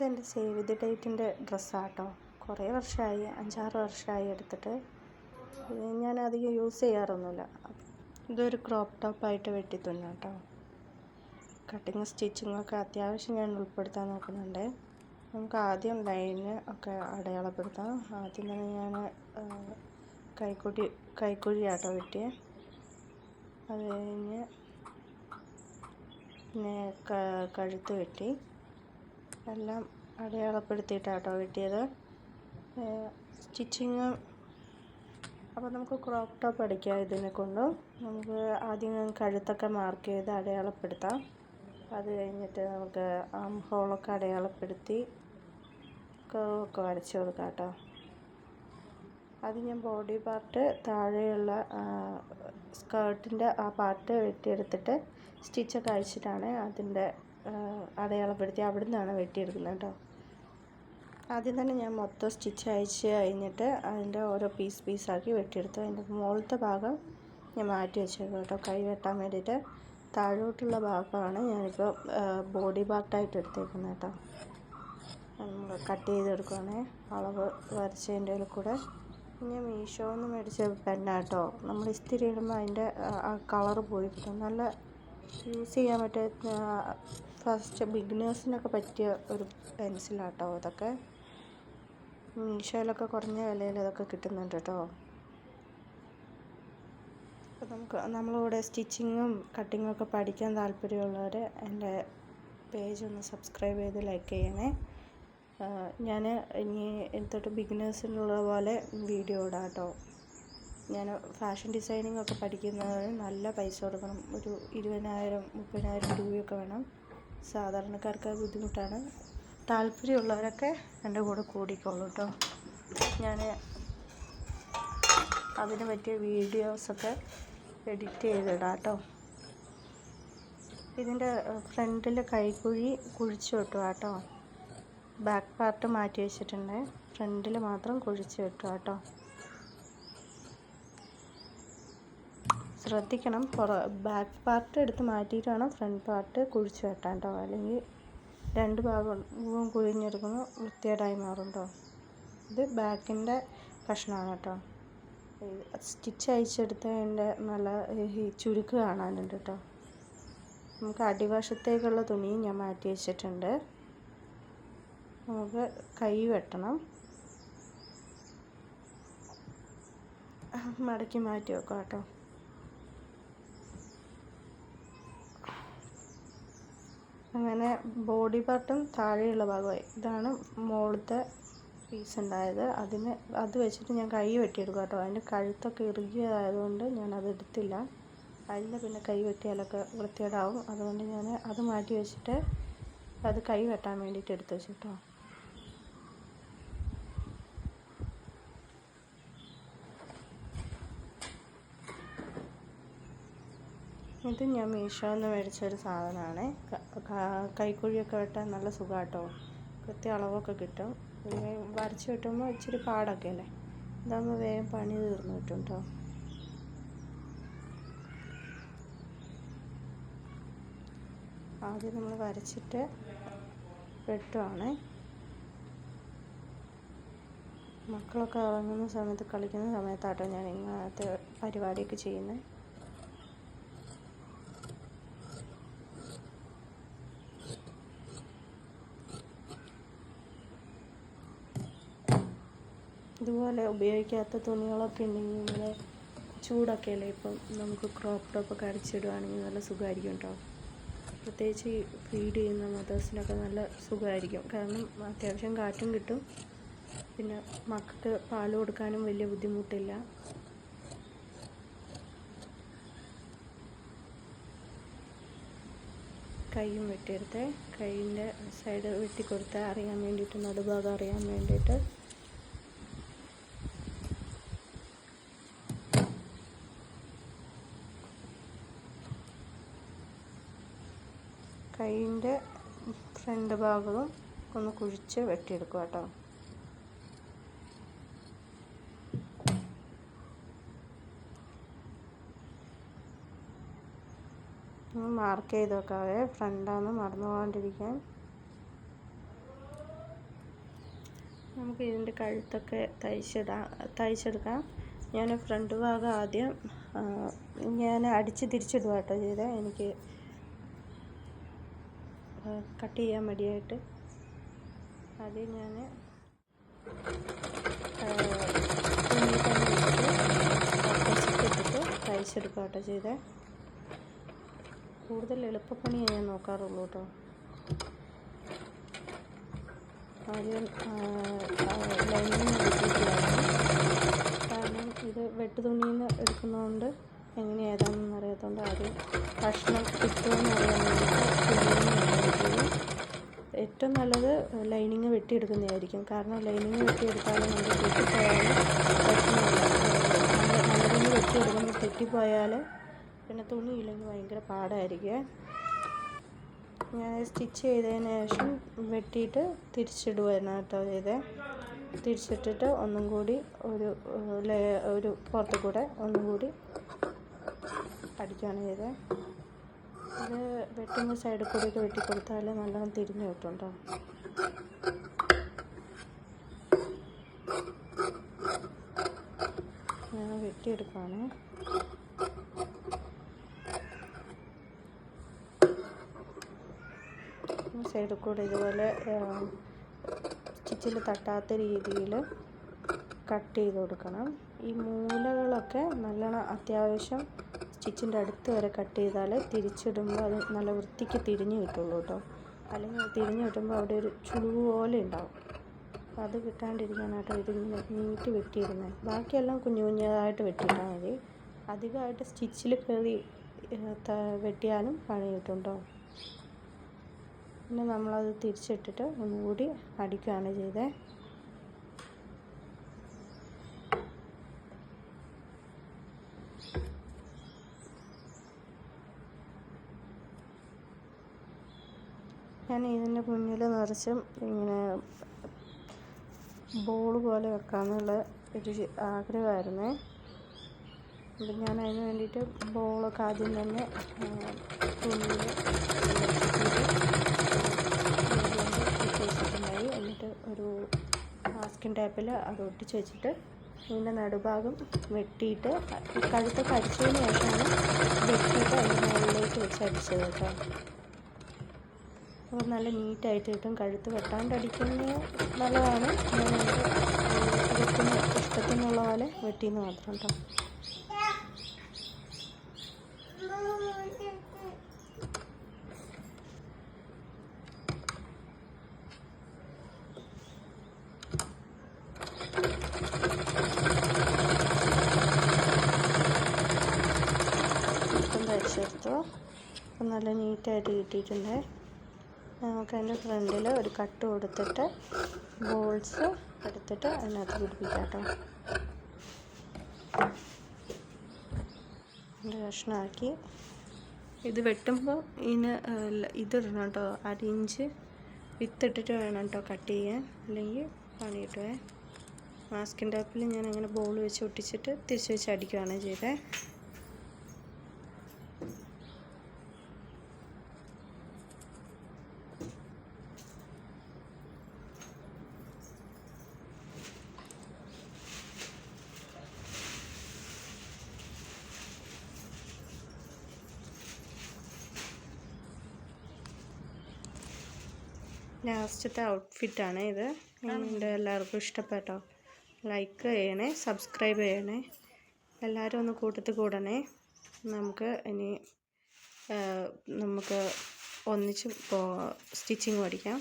ഇതെൻ്റെ save the ഡേറ്റിൻ്റെ ഡ്രസ്സാട്ടോ. കുറേ വർഷമായി, 5-6 വർഷമായി എടുത്തിട്ട്. ഞാൻ അധികം യൂസ് ചെയ്യാറൊന്നുമില്ല. ഇതൊരു ക്രോപ്പ് ടോപ്പായിട്ട് വെട്ടി തുന്നാം കേട്ടോ. കട്ടിങ് സ്റ്റിച്ചിങ്ങൊക്കെ അത്യാവശ്യം ഞാൻ ഉൾപ്പെടുത്താൻ നോക്കുന്നുണ്ട്. നമുക്ക് ആദ്യം ലൈന് ഒക്കെ അടയാളപ്പെടുത്താം. ആദ്യം തന്നെ ഞാൻ കൈക്കുഴിയാട്ടോ വെട്ടിയേ. അത് കഴിഞ്ഞ് പിന്നെ കഴുത്ത് വെട്ടി. എല്ലാം അടയാളപ്പെടുത്തിയിട്ടാട്ടോ വെട്ടിയത്. സ്റ്റിച്ചിങ് അപ്പോൾ നമുക്ക് ക്രോപ്പ് ടോപ്പ് അടിക്കാം. ഇതിനെ കൊണ്ട് നമുക്ക് ആദ്യം കഴുത്തൊക്കെ മാർക്ക് ചെയ്ത് അടയാളപ്പെടുത്താം. അത് കഴിഞ്ഞിട്ട് നമുക്ക് ആം ഹോളൊക്കെ അടയാളപ്പെടുത്തി കർവൊക്കെ വരച്ച് കൊടുക്കാം കേട്ടോ. അത് ഞാൻ ബോഡി പാർട്ട് താഴെയുള്ള സ്കേർട്ടിൻ്റെ ആ പാർട്ട് വെട്ടിയെടുത്തിട്ട് സ്റ്റിച്ചൊക്കെ അഴിച്ചിട്ടാണ് അതിൻ്റെ അടയാളപ്പെടുത്തി അവിടെ നിന്നാണ് വെട്ടിയെടുക്കുന്നത് കേട്ടോ. ആദ്യം തന്നെ ഞാൻ മൊത്തം സ്റ്റിച്ച് അഴിച്ച് കഴിഞ്ഞിട്ട് അതിൻ്റെ ഓരോ പീസാക്കി വെട്ടിയെടുത്തു. അതിൻ്റെ മുകളിലത്തെ ഭാഗം ഞാൻ മാറ്റി വെച്ചേക്കും കേട്ടോ, കൈ വെട്ടാൻ വേണ്ടിയിട്ട്. താഴോട്ടുള്ള ഭാഗമാണ് ഞാനിപ്പോൾ ബോഡി പാർട്ടായിട്ട് എടുത്തേക്കുന്നത് കേട്ടോ. നമ്മൾ കട്ട് ചെയ്തെടുക്കുകയാണേ, അളവ് വരച്ചതിൻ്റെ കൂടെ. ഞാൻ മീഷോന്ന് മേടിച്ച പെന്നാട്ടോ. നമ്മൾ ഇസ്തിരി ഇടുമ്പോൾ അതിൻ്റെ ആ കളറ് പോയി കിട്ടും. നല്ല യൂസ് ചെയ്യാൻ പറ്റിയ ഫസ്റ്റ് ബിഗിനേഴ്സിനൊക്കെ പറ്റിയ ഒരു പെൻസിലാട്ടോ ഇതൊക്കെ. മീഷോയിലൊക്കെ കുറഞ്ഞ വിലയിൽ ഇതൊക്കെ കിട്ടുന്നുണ്ട് കേട്ടോ. അപ്പോൾ നമ്മളിവിടെ സ്റ്റിച്ചിങ്ങും കട്ടിങ്ങും ഒക്കെ പഠിക്കാൻ താല്പര്യമുള്ളവർ എൻ്റെ പേജ് ഒന്ന് സബ്സ്ക്രൈബ് ചെയ്ത് ലൈക്ക് ചെയ്യണേ. ഞാൻ ഇനി തൊട്ട് ബിഗിനേഴ്സിനുള്ള പോലെ വീഡിയോ ഇടാം കേട്ടോ. ഞാൻ ഫാഷൻ ഡിസൈനിങ് ഒക്കെ പഠിക്കുന്നതിന് നല്ല പൈസ കൊടുക്കണം. ഒരു 20,000-30,000 രൂപയൊക്കെ വേണം. സാധാരണക്കാർക്ക് ബുദ്ധിമുട്ടാണ്. താല്പര്യമുള്ളവരൊക്കെ എൻ്റെ കൂടെ കൂടിക്കോളൂ കേട്ടോ. ഞാൻ അതിന് പറ്റിയ വീഡിയോസൊക്കെ എഡിറ്റ് ചെയ്തിടാം കേട്ടോ. ഇതിൻ്റെ ഫ്രണ്ടിൽ കൈക്കുഴി കുഴിച്ച് വെട്ടുക കേട്ടോ. ബാക്ക് പാർട്ട് മാറ്റി വെച്ചിട്ടുണ്ട്, ഫ്രണ്ടിൽ മാത്രം കുഴിച്ച് വെട്ടുക കേട്ടോ. ശ്രദ്ധിക്കണം, ബാക്ക് പാർട്ട് എടുത്ത് മാറ്റിയിട്ട് വേണം ഫ്രണ്ട് പാർട്ട് കുഴിച്ച് വെട്ടാൻ കേട്ടോ. അല്ലെങ്കിൽ രണ്ട് ഭാഗവും കുഴിഞ്ഞെടുക്കുമ്പോൾ വൃത്തികേടായി മാറും കേട്ടോ. ഇത് ബാക്കിൻ്റെ കഷ്ണമാണ് കേട്ടോ. സ്റ്റിച്ച് അയച്ചെടുത്തതിൻ്റെ നല്ല ചുരുക്ക് കാണാനുണ്ട് കേട്ടോ. നമുക്ക് അടിവശത്തേക്കുള്ള തുണിയും ഞാൻ മാറ്റി വെച്ചിട്ടുണ്ട്. നമുക്ക് കൈ വെട്ടണം. മടക്കി മാറ്റി വെക്കാം കേട്ടോ. അങ്ങനെ ബോഡി പാർട്ടും താഴെയുള്ള ഭാഗമായി. ഇതാണ് മുകളിലത്തെ പീസ് ഉണ്ടായത്. അത് വെച്ചിട്ട് ഞാൻ കൈ വെട്ടിയെടുക്കാം കേട്ടോ. അതിൻ്റെ കഴുത്തൊക്കെ ഇറുകിയതായതുകൊണ്ട് ഞാനത് എടുത്തില്ല. അതിൽ പിന്നെ കൈ വെട്ടിയാലൊക്കെ വൃത്തികേടാവും. അതുകൊണ്ട് ഞാൻ അത് മാറ്റി വെച്ചിട്ട് അത് കൈ വെട്ടാൻ വേണ്ടിയിട്ട് എടുത്ത് വെച്ചു കേട്ടോ. ഇത് ഞാൻ മീഷോന്ന് മേടിച്ചൊരു സാധനമാണ്. കൈക്കുഴിയൊക്കെ വെട്ടാൻ നല്ല സുഖമാണ് കേട്ടോ. കൃത്യ അളവൊക്കെ കിട്ടും. പിന്നെ വരച്ച് വെട്ടുമ്പോൾ ഇച്ചിരി പാടൊക്കെ അല്ലേ, ഇതാകുമ്പോൾ വേഗം പണി തീർന്നു കിട്ടും കേട്ടോ. ആദ്യം നമ്മൾ വരച്ചിട്ട് വെട്ടുവാണ്. മക്കളൊക്കെ ഉറങ്ങുന്ന സമയത്ത്, കളിക്കുന്ന സമയത്താട്ടോ ഞാൻ ഇങ്ങനത്തെ പരിപാടിയൊക്കെ ചെയ്യുന്നത്. ഇതുപോലെ ഉപയോഗിക്കാത്ത തുണികളൊക്കെ ഉണ്ടെങ്കിൽ ഇങ്ങനെ ചൂടൊക്കെ അല്ലേ ഇപ്പം, നമുക്ക് ക്രോപ്പ് ടോപ്പൊക്കെ അടിച്ചിടുകയാണെങ്കിൽ നല്ല സുഖമായിരിക്കും കേട്ടോ. പ്രത്യേകിച്ച് ഫീഡ് ചെയ്യുന്ന മദേഴ്സിനൊക്കെ നല്ല സുഖമായിരിക്കും. കാരണം അത്യാവശ്യം കാറ്റും കിട്ടും, പിന്നെ മക്കൾക്ക് പാൽ കൊടുക്കാനും വലിയ ബുദ്ധിമുട്ടില്ല. കൈയും വെട്ടിയെടുത്ത് കൈയിൻ്റെ സൈഡ് വെട്ടിക്കൊടുത്ത് അറിയാൻ വേണ്ടിയിട്ട്, നടുഭാഗം അറിയാൻ വേണ്ടിയിട്ട്. കൈയിൻ്റെ ഫ്രണ്ട് ഭാഗവും ഒന്ന് കുഴിച്ച് വെട്ടിയെടുക്കുക കേട്ടോ. മാർക്ക് ചെയ്ത് വെക്കാവേ, ഫ്രണ്ടാന്ന് മറന്നു പോകാണ്ടിരിക്കാൻ. നമുക്ക് ഇതിൻ്റെ കഴുത്തൊക്കെ തയ്ച്ചെടുക്കാം. ഞാൻ ഫ്രണ്ട് ഭാഗം ആദ്യം ഞാൻ അടിച്ച് തിരിച്ചിടുക കേട്ടോ ചെയ്തത്. എനിക്ക് കട്ട് ചെയ്യാൻ മടിയായിട്ട് ആദ്യം ഞാൻ ഇട്ടിട്ട് തയ്ച്ചെടുക്കുക കേട്ടോ ചെയ്തത്. കൂടുതൽ എളുപ്പപ്പണിയേ ഞാൻ നോക്കാറുള്ളൂ കേട്ടോ. ആദ്യം ലൈനിങ് എടുത്തിട്ടില്ലായിരുന്നു, കാരണം ഇത് വെട്ടുതുണിയിൽ നിന്ന് എടുക്കുന്നതുകൊണ്ട് എങ്ങനെ ഏതാണെന്ന് അറിയാത്തതുകൊണ്ട് ആദ്യം കഷ്ണം കിട്ടുമെന്ന് അറിയാൻ വേണ്ടിയിട്ട് ഏറ്റവും നല്ലത് ലൈനിങ് വെട്ടിയെടുക്കുന്നതായിരിക്കും. കാരണം ലൈനിങ് വെട്ടിയെടുത്താലും നമുക്ക് തെറ്റിപ്പോയാൽ പ്രശ്നമില്ല. നല്ലതിന് വെട്ടിയെടുക്കുമ്പോൾ തെറ്റിപ്പോയാൽ പിന്നെ തുണിയില്ലെങ്കിൽ ഭയങ്കര പാടായിരിക്കും. ഞാൻ സ്റ്റിച്ച് ചെയ്തതിന് ശേഷം വെട്ടിയിട്ട് തിരിച്ചിടുവായിരുന്നു കേട്ടോ ചെയ്തത്. തിരിച്ചിട്ടിട്ട് ഒന്നും കൂടി ഒരു പുറത്ത് കൂടെ ഒന്നും കൂടി അടിക്കുകയാണ് ചെയ്തത്. ഇത് വെട്ടുന്ന സൈഡിൽ കൂടിയൊക്കെ വെട്ടിക്കൊടുത്താൽ നല്ലോണം തിരിഞ്ഞ് കിട്ടും കേട്ടോ. ഞാൻ വെട്ടിയെടുക്കുകയാണ്. സൈഡിൽ കൂടെ ഇതുപോലെ സ്റ്റിച്ചിൽ തട്ടാത്ത രീതിയിൽ കട്ട് ചെയ്ത് കൊടുക്കണം. ഈ മൂലകളൊക്കെ നല്ലോണം അത്യാവശ്യം സ്റ്റിച്ചിൻ്റെ അടുത്ത് വരെ കട്ട് ചെയ്താൽ തിരിച്ചിടുമ്പോൾ അത് നല്ല വൃത്തിക്ക് തിരിഞ്ഞ് കിട്ടുള്ളൂ കേട്ടോ. അല്ലെങ്കിൽ തിരിഞ്ഞ് കിട്ടുമ്പോൾ അവിടെ ഒരു ചുളിവ് പോലെ ഉണ്ടാവും. അപ്പോൾ അത് കിട്ടാണ്ടിരിക്കാനായിട്ടോ ഇതിങ്ങനെ നീട്ടി വെട്ടിയിടുന്നത്. ബാക്കിയെല്ലാം കുഞ്ഞു കുഞ്ഞതായിട്ട് വെട്ടിയിട്ടാൽ മതി. അധികമായിട്ട് സ്റ്റിച്ചിൽ കയറി വെട്ടിയാലും പണി കിട്ടും കേട്ടോ. പിന്നെ നമ്മളത് തിരിച്ചിട്ടിട്ട് ഒന്നുകൂടി അടിക്കുകയാണ് ചെയ്തത്. ഞാൻ ഇതിൻ്റെ മുന്നിൽ നിറച്ചും ഇങ്ങനെ ബോൾ പോലെ വെക്കാമെന്നുള്ള ഒരു ആഗ്രഹമായിരുന്നേ. അപ്പം ഞാൻ അതിന് വേണ്ടിയിട്ട് ബോളൊക്കെ ആദ്യം തന്നെ തുണിയിൽ വെച്ചിട്ടുണ്ടായി. എന്നിട്ട് ഒരു മാസ്കിൻ ടേപ്പിൽ അത് ഒട്ടിച്ച് വെച്ചിട്ട് ഇതിൻ്റെ നടുഭാഗം വെട്ടിയിട്ട് കഴുത്തൊക്കെ അടിച്ചതിന് ശേഷമാണ് വെട്ടിയിട്ട് അതിൻ്റെ മുകളിലേക്ക് വെച്ച് അടിച്ചത് കേട്ടോ. അപ്പോൾ നല്ല നീറ്റായിട്ട് കിട്ടും. കഴുത്ത് വെട്ടാണ്ട് അടിക്കുന്നത് നല്ലതാണ്. ഞാൻ വെട്ടുന്ന ഇഷ്ടത്തിനുള്ള പോലെ വെട്ടിയെന്ന് മാത്രം കേട്ടോ. തയ്ച്ചെടുത്തു. അപ്പം നല്ല നീറ്റായിട്ട് കിട്ടിയിട്ടുണ്ട്. നമുക്ക് അതിൻ്റെ ഫ്രണ്ടിൽ ഒരു കട്ട് കൊടുത്തിട്ട് ബോൾസ് എടുത്തിട്ട് അതിനകത്ത് പിടിപ്പിക്കാം കേട്ടോ. കഷ്ണമാക്കി ഇത് വെട്ടുമ്പോൾ ഇതിന് ഇതിടണം കേട്ടോ. 1/2 ഇഞ്ച് വിത്തിട്ടിട്ട് വേണം കേട്ടോ കട്ട് ചെയ്യാൻ, അല്ലെങ്കിൽ പണി കിട്ടുമേ. മാസ്കിൻ ടേപ്പിൽ ഞാൻ അങ്ങനെ ബോൾ വെച്ച് ഒട്ടിച്ചിട്ട് തിരിച്ച് വെച്ച് അടിക്കുകയാണ് ചെയ്തത്. ലാസ്റ്റത്തെ ഔട്ട്ഫിറ്റാണ് ഇത്. എൻ്റെ എല്ലാവർക്കും ഇഷ്ടപ്പെട്ടോ? ലൈക്ക് ചെയ്യണേ, സബ്സ്ക്രൈബ് ചെയ്യണേ. എല്ലാവരും ഒന്ന് കൂട്ടത്തിൽ കൂടണേ. നമുക്ക് ഒന്നിച്ച് സ്റ്റിച്ചിങ് പഠിക്കാം.